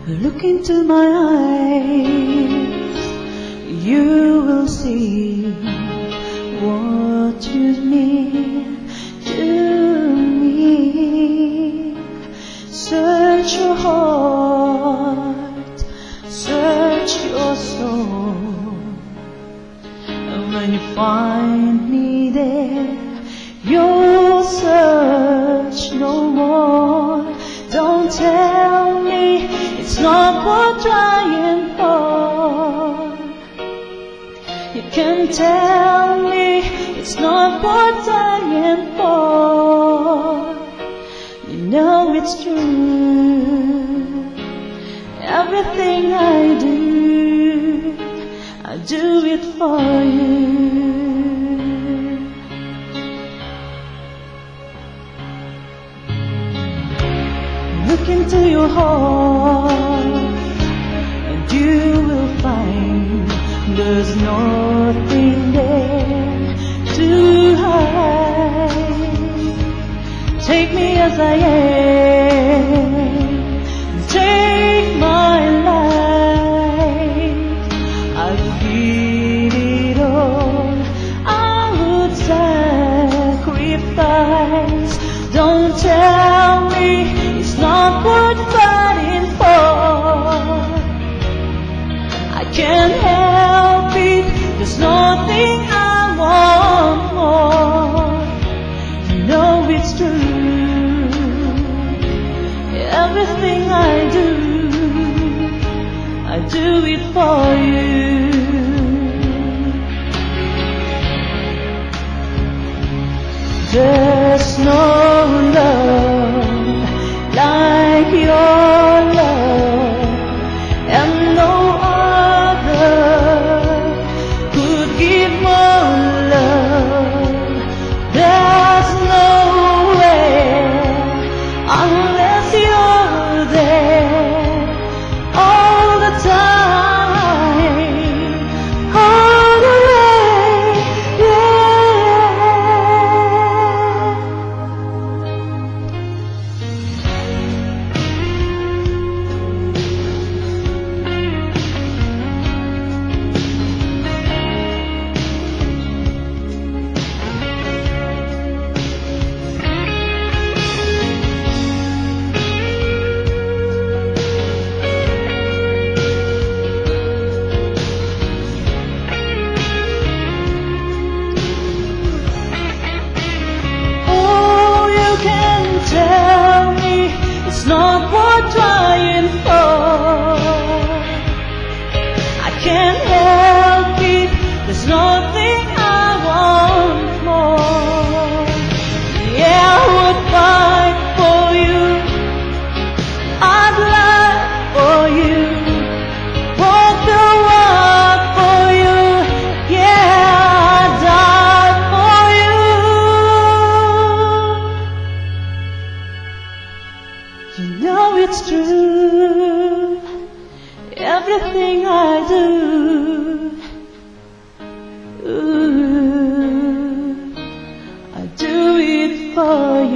Look into my eyes, you will see what you mean to me. Search your heart, search your soul, and when you find me there, you'll search no more. Don't tell me it's not worth trying for. You can tell me it's not worth dying for. You know it's true. Everything I do it for you. Look into your heart, and you will find there's nothing there to hide. Take me as I am, take my life. I'll give it all, I would sacrifice. Don't tell me it's not worth fighting for. I can't help it, there's nothing I want more. You know it's true. Everything I do it for you. There's no love like your love, and no other could give more love. There's nowhere unless you're there all the time, all the way, yeah. Tell me it's not worth trying for. I can't help it, there's nothing I want more. Yeah, I would fight for you, I'd lie for you, walk the walk for you, yeah, I'd die for you. You know it's true. Everything I do it for you.